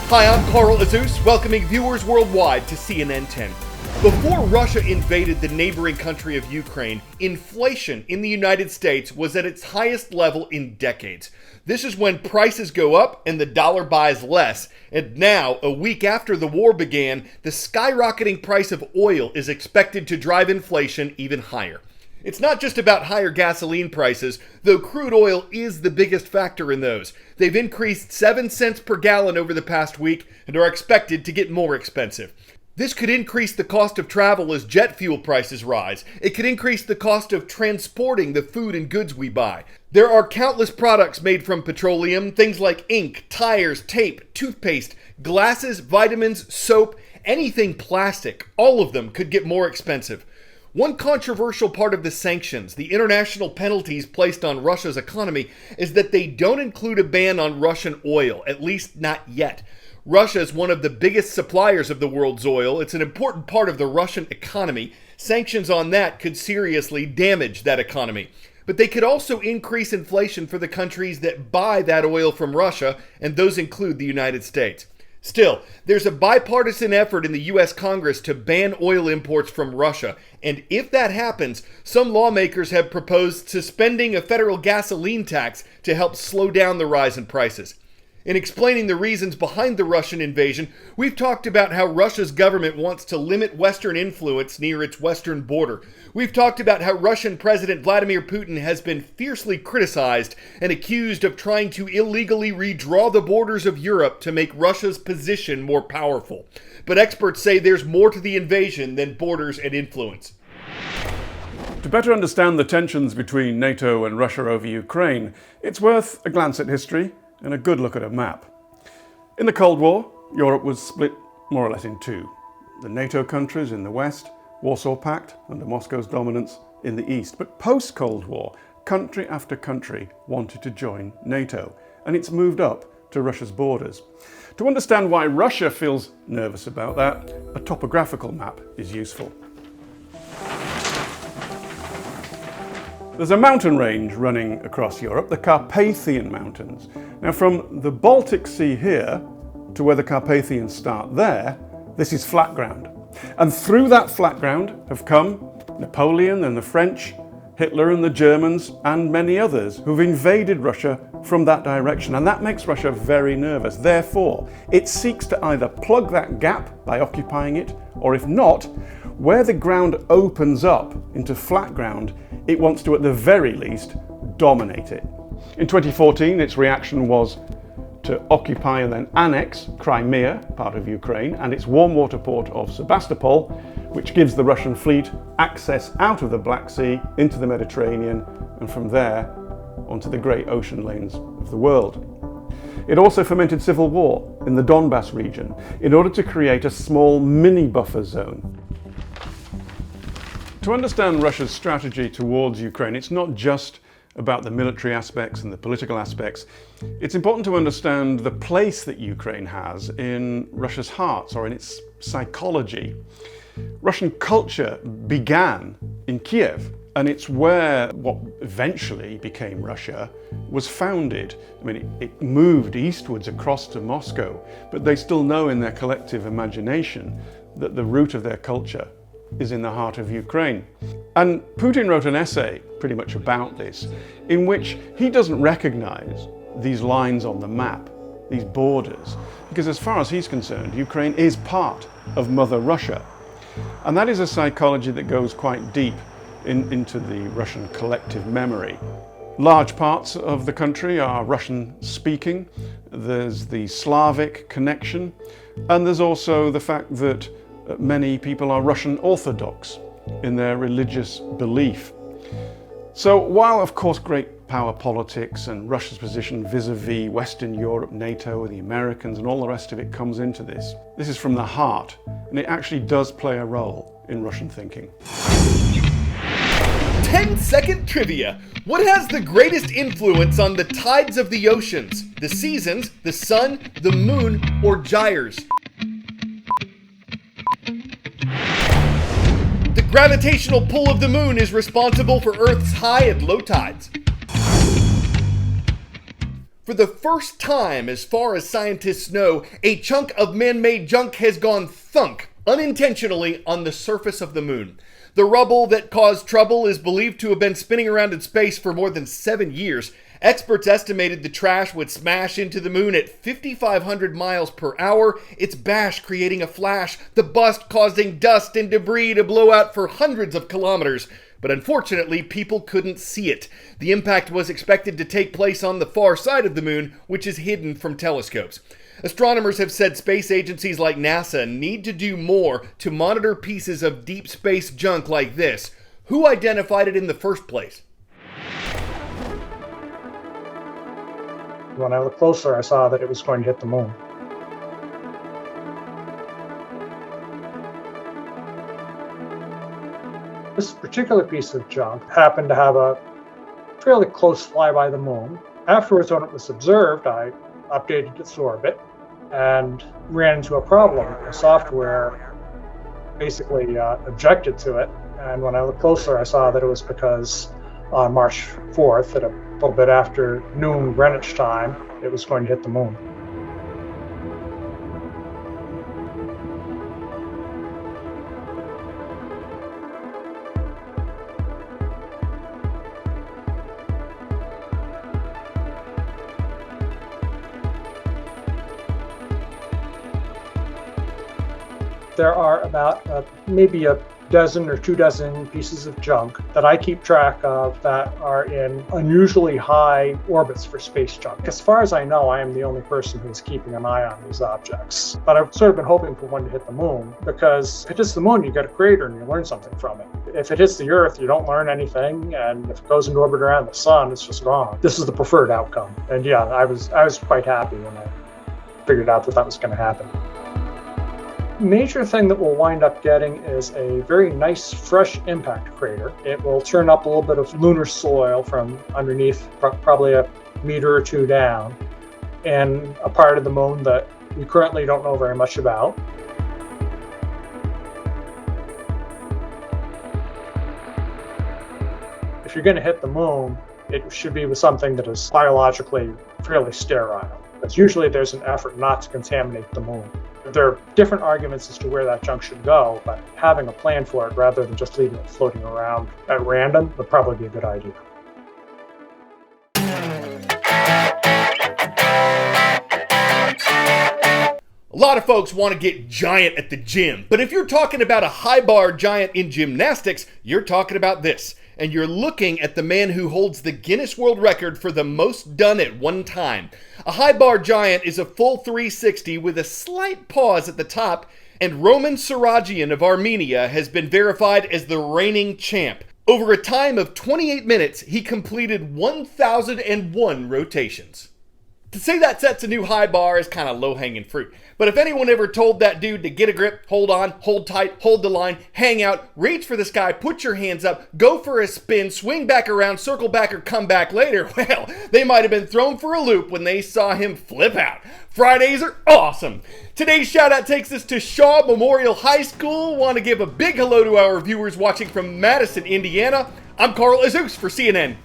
Hi, I'm Carl Azus, welcoming viewers worldwide to CNN 10. Before Russia invaded the neighboring country of Ukraine, inflation in the United States was at its highest level in decades. This is when prices go up and the dollar buys less. And now, a week after the war began, the skyrocketing price of oil is expected to drive inflation even higher. It's not just about higher gasoline prices, though crude oil is the biggest factor in those. They've increased 7 cents per gallon over the past week and are expected to get more expensive. This could increase the cost of travel as jet fuel prices rise. It could increase the cost of transporting the food and goods we buy. There are countless products made from petroleum, things like ink, tires, tape, toothpaste, glasses, vitamins, soap, anything plastic. All of them could get more expensive. One controversial part of the sanctions, the international penalties placed on Russia's economy, is that they don't include a ban on Russian oil, at least not yet. Russia is one of the biggest suppliers of the world's oil. It's an important part of the Russian economy. Sanctions on that could seriously damage that economy. But they could also increase inflation for the countries that buy that oil from Russia, and those include the United States. Still, there's a bipartisan effort in the U.S. Congress to ban oil imports from Russia, and if that happens, some lawmakers have proposed suspending a federal gasoline tax to help slow down the rise in prices. In explaining the reasons behind the Russian invasion, we've talked about how Russia's government wants to limit Western influence near its western border. We've talked about how Russian President Vladimir Putin has been fiercely criticized and accused of trying to illegally redraw the borders of Europe to make Russia's position more powerful. But experts say there's more to the invasion than borders and influence. To better understand the tensions between NATO and Russia over Ukraine, it's worth a glance at history and a good look at a map. In the Cold War, Europe was split more or less in two. The NATO countries in the west, Warsaw Pact under Moscow's dominance in the east. But post-Cold War, country after country wanted to join NATO, and it's moved up to Russia's borders. To understand why Russia feels nervous about that, a topographical map is useful. There's a mountain range running across Europe, the Carpathian Mountains. Now, from the Baltic Sea here to where the Carpathians start there, this is flat ground. And through that flat ground have come Napoleon and the French, Hitler and the Germans, and many others who've invaded Russia from that direction. And that makes Russia very nervous. Therefore, it seeks to either plug that gap by occupying it, or if not, where the ground opens up into flat ground, it wants to, at the very least, dominate it. In 2014, its reaction was to occupy and then annex Crimea, part of Ukraine, and its warm water port of Sebastopol, which gives the Russian fleet access out of the Black Sea into the Mediterranean, and from there onto the great ocean lanes of the world. It also fomented civil war in the Donbass region in order to create a small mini buffer zone. To understand Russia's strategy towards Ukraine, it's not just about the military aspects and the political aspects. It's important to understand the place that Ukraine has in Russia's heart, or in its psychology. Russian culture began in Kiev, and it's where what eventually became Russia was founded. I mean, it moved eastwards across to Moscow, but they still know in their collective imagination that the root of their culture is in the heart of Ukraine. And Putin wrote an essay pretty much about this, in which he doesn't recognize these lines on the map, these borders, because as far as he's concerned, Ukraine is part of Mother Russia. And that is a psychology that goes quite deep into the Russian collective memory. Large parts of the country are Russian speaking, there's the Slavic connection, and there's also the fact that many people are Russian Orthodox in their religious belief. So while of course great power politics and Russia's position vis-a-vis Western Europe, NATO, the Americans and all the rest of it comes into this, this is from the heart, and it actually does play a role in Russian thinking. 10-second trivia. What has the greatest influence on the tides of the oceans? The seasons, the sun, the moon, or gyres? The gravitational pull of the moon is responsible for Earth's high and low tides. For the first time, as far as scientists know, a chunk of man-made junk has gone thunk, unintentionally, on the surface of the moon. The rubble that caused trouble is believed to have been spinning around in space for more than 7 years. Experts estimated the trash would smash into the moon at 5,500 miles per hour, its bash creating a flash, the bust causing dust and debris to blow out for hundreds of kilometers. But unfortunately, people couldn't see it. The impact was expected to take place on the far side of the moon, which is hidden from telescopes. Astronomers have said space agencies like NASA need to do more to monitor pieces of deep space junk like this. Who identified it in the first place? When I looked closer, I saw that it was going to hit the moon. This particular piece of junk happened to have a fairly close flyby the moon. Afterwards, when it was observed, I updated its orbit and ran into a problem. The software basically objected to it, and when I looked closer, I saw that it was because on March 4th, at a little bit after noon Greenwich time, it was going to hit the moon. There are about maybe a dozen or 2 dozen pieces of junk that I keep track of that are in unusually high orbits for space junk. As far as I know, I am the only person who's keeping an eye on these objects. But I've sort of been hoping for one to hit the moon, because if it hits the moon, you get a crater and you learn something from it. If it hits the Earth, you don't learn anything, and if it goes into orbit around the sun, it's just gone. This is the preferred outcome. And yeah, I was quite happy when I figured out that that was going to happen. Major thing that we'll wind up getting is a very nice fresh impact crater. It will turn up a little bit of lunar soil from underneath, probably a meter or 2 down, in a part of the moon that we currently don't know very much about. If you're going to hit the moon, it should be with something that is biologically fairly sterile. Because usually there's an effort not to contaminate the moon. There are different arguments as to where that junk should go, but having a plan for it rather than just leaving it floating around at random would probably be a good idea. A lot of folks want to get giant at the gym, but if you're talking about a high bar giant in gymnastics, you're talking about this. And you're looking at the man who holds the Guinness World Record for the most done at one time. A high bar giant is a full 360 with a slight pause at the top, and Roman Saragian of Armenia has been verified as the reigning champ. Over a time of 28 minutes, he completed 1,001 rotations. To say that sets a new high bar is kind of low-hanging fruit. But if anyone ever told that dude to get a grip, hold on, hold tight, hold the line, hang out, reach for the sky, put your hands up, go for a spin, swing back around, circle back, or come back later, well, they might have been thrown for a loop when they saw him flip out. Fridays are awesome. Today's shout out takes us to Shaw Memorial High School. Want to give a big hello to our viewers watching from Madison, Indiana. I'm Carl Azus for CNN.